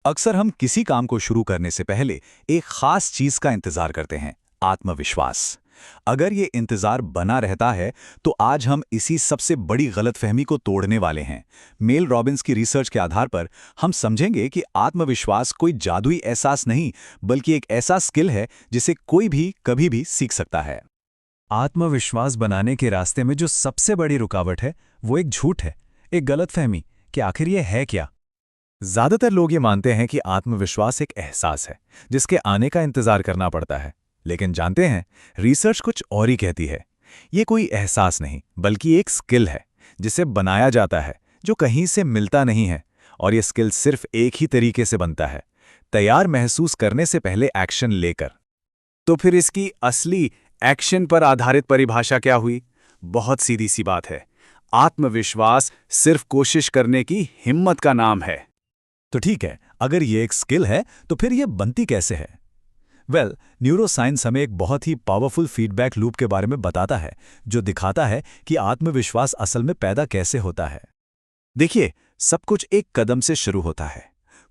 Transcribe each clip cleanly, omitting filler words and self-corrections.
अक्सर हम किसी काम को शुरू करने से पहले एक खास चीज का इंतजार करते हैं, आत्मविश्वास। अगर ये इंतजार बना रहता है तो आज हम इसी सबसे बड़ी गलतफहमी को तोड़ने वाले हैं। मेल रॉबिन्स की रिसर्च के आधार पर हम समझेंगे कि आत्मविश्वास कोई जादुई एहसास नहीं, बल्कि एक ऐसा स्किल है जिसे कोई भी कभी भी सीख सकता है। आत्मविश्वास बनाने के रास्ते में जो सबसे बड़ी रुकावट है वो एक झूठ है, एक गलतफहमी कि आखिर ये है क्या। ज्यादातर लोग ये मानते हैं कि आत्मविश्वास एक एहसास है जिसके आने का इंतजार करना पड़ता है, लेकिन जानते हैं रिसर्च कुछ और ही कहती है। ये कोई एहसास नहीं बल्कि एक स्किल है जिसे बनाया जाता है, जो कहीं से मिलता नहीं है। और ये स्किल सिर्फ एक ही तरीके से बनता है, तैयार महसूस करने से पहले एक्शन लेकर। तो फिर इसकी असली एक्शन पर आधारित परिभाषा क्या हुई? बहुत सीधी सी बात है, आत्मविश्वास सिर्फ कोशिश करने की हिम्मत का नाम है। तो ठीक है, अगर ये एक स्किल है तो फिर ये बनती कैसे है? न्यूरोसाइंस हमें एक बहुत ही पावरफुल फीडबैक लूप के बारे में बताता है, जो दिखाता है कि आत्मविश्वास असल में पैदा कैसे होता है। देखिए, सब कुछ एक कदम से शुरू होता है,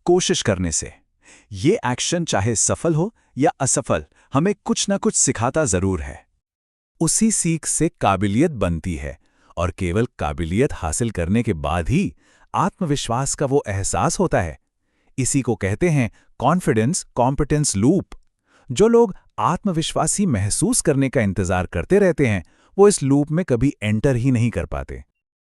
कोशिश करने से। ये एक्शन चाहे सफल हो या असफल, हमें कुछ न कुछ सिखाता जरूर है। उसी सीख से काबिलियत बनती है, और केवल काबिलियत हासिल करने के बाद ही आत्मविश्वास का वो एहसास होता है। इसी को कहते हैं कॉन्फिडेंस कॉम्पिटेंस लूप। जो लोग आत्मविश्वासी महसूस करने का इंतजार करते रहते हैं, वो इस लूप में कभी एंटर ही नहीं कर पाते।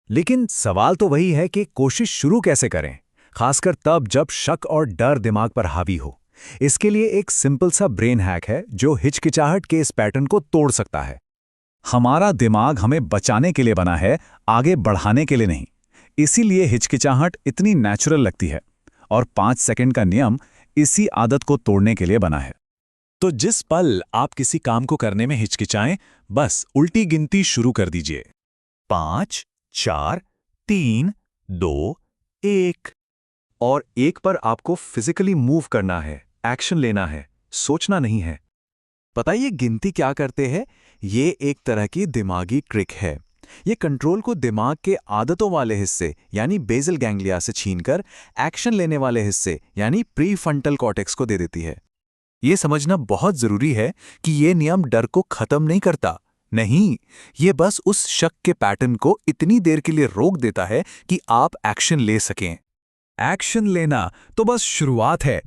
लेकिन सवाल तो वही है कि कोशिश शुरू कैसे करें, खासकर तब जब शक और डर दिमाग पर हावी हो। इसके लिए एक सिंपल सा ब्रेन हैक है जो हिचकिचाहट के इस पैटर्न को तोड़ सकता है। हमारा दिमाग हमें बचाने के लिए बना है, आगे बढ़ाने के लिए नहीं। इसीलिए हिचकिचाहट इतनी नेचुरल लगती है, और 5 सेकंड का नियम इसी आदत को तोड़ने के लिए बना है। तो जिस पल आप किसी काम को करने में हिचकिचाएं, बस उल्टी गिनती शुरू कर दीजिए। 5, 4, 3, 2, 1। और 1 पर आपको फिजिकली मूव करना है, एक्शन लेना है, सोचना नहीं है। पता है ये गिनती क्या करते हैं? ये एक तरह की दिमागी ट्रिक है। ये कंट्रोल को दिमाग के आदतों वाले हिस्से यानी बेसल गैंग्लिया से छीनकर एक्शन लेने वाले हिस्से यानी प्रीफ्रंटल कॉर्टेक्स को दे देती है। ये समझना बहुत जरूरी है कि ये नियम डर को खत्म नहीं करता। नहीं, ये बस उस शक के पैटर्न को इतनी देर के लिए रोक देता है कि आप एक्शन ले सकें। एक्शन लेना तो बस शुरुआत है।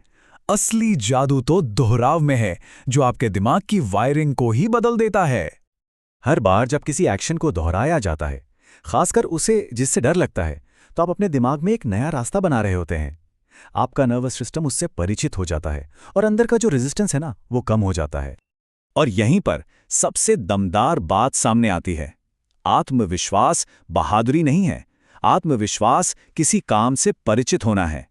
असली जादू तो दोहराव में है, जो आपके दिमाग की वायरिंग को ही बदल देता है। हर बार जब किसी एक्शन को दोहराया जाता है, खासकर उसे जिससे डर लगता है, तो आप अपने दिमाग में एक नया रास्ता बना रहे होते हैं। आपका नर्वस सिस्टम उससे परिचित हो जाता है और अंदर का जो रेजिस्टेंस है ना, वो कम हो जाता है। और यहीं पर सबसे दमदार बात सामने आती है। आत्मविश्वास बहादुरी नहीं है, आत्मविश्वास किसी काम से परिचित होना है।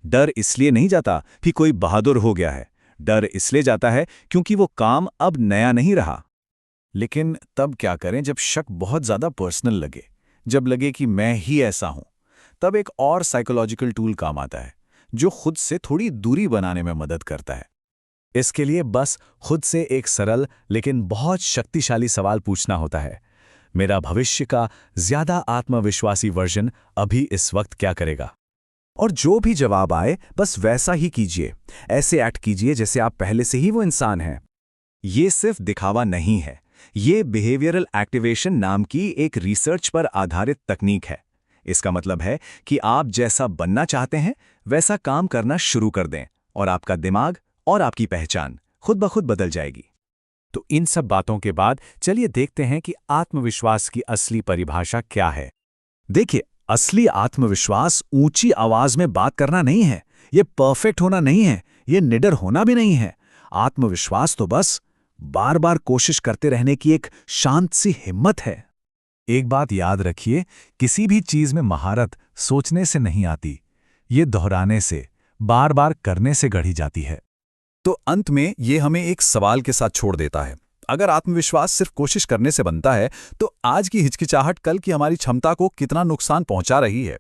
डर इसलिए नहीं जाता कि कोई बहादुर हो गया है, डर इसलिए जाता है क्योंकि वो काम अब नया नहीं रहा। लेकिन तब क्या करें जब शक बहुत ज्यादा पर्सनल लगे, जब लगे कि मैं ही ऐसा हूं? तब एक और साइकोलॉजिकल टूल काम आता है जो खुद से थोड़ी दूरी बनाने में मदद करता है। इसके लिए बस खुद से एक सरल लेकिन बहुत शक्तिशाली सवाल पूछना होता है। मेरा भविष्य का ज्यादा आत्मविश्वासी वर्जन अभी इस वक्त क्या करेगा? और जो भी जवाब आए बस वैसा ही कीजिए। ऐसे एक्ट कीजिए जैसे आप पहले से ही वो इंसान हैं। ये सिर्फ दिखावा नहीं है, ये बिहेवियरल एक्टिवेशन नाम की एक रिसर्च पर आधारित तकनीक है। इसका मतलब है कि आप जैसा बनना चाहते हैं वैसा काम करना शुरू कर दें, और आपका दिमाग और आपकी पहचान खुद ब खुद बदल जाएगी। तो इन सब बातों के बाद चलिए देखते हैं कि आत्मविश्वास की असली परिभाषा क्या है। देखिए, असली आत्मविश्वास ऊंची आवाज में बात करना नहीं है, ये परफेक्ट होना नहीं है, ये निडर होना भी नहीं है। आत्मविश्वास तो बस बार बार कोशिश करते रहने की एक शांत सी हिम्मत है। एक बात याद रखिए, किसी भी चीज में महारत सोचने से नहीं आती, ये दोहराने से, बार बार करने से गढ़ी जाती है। तो अंत में ये हमें एक सवाल के साथ छोड़ देता है। अगर आत्मविश्वास सिर्फ कोशिश करने से बनता है, तो आज की हिचकिचाहट कल की हमारी क्षमता को कितना नुकसान पहुंचा रही है?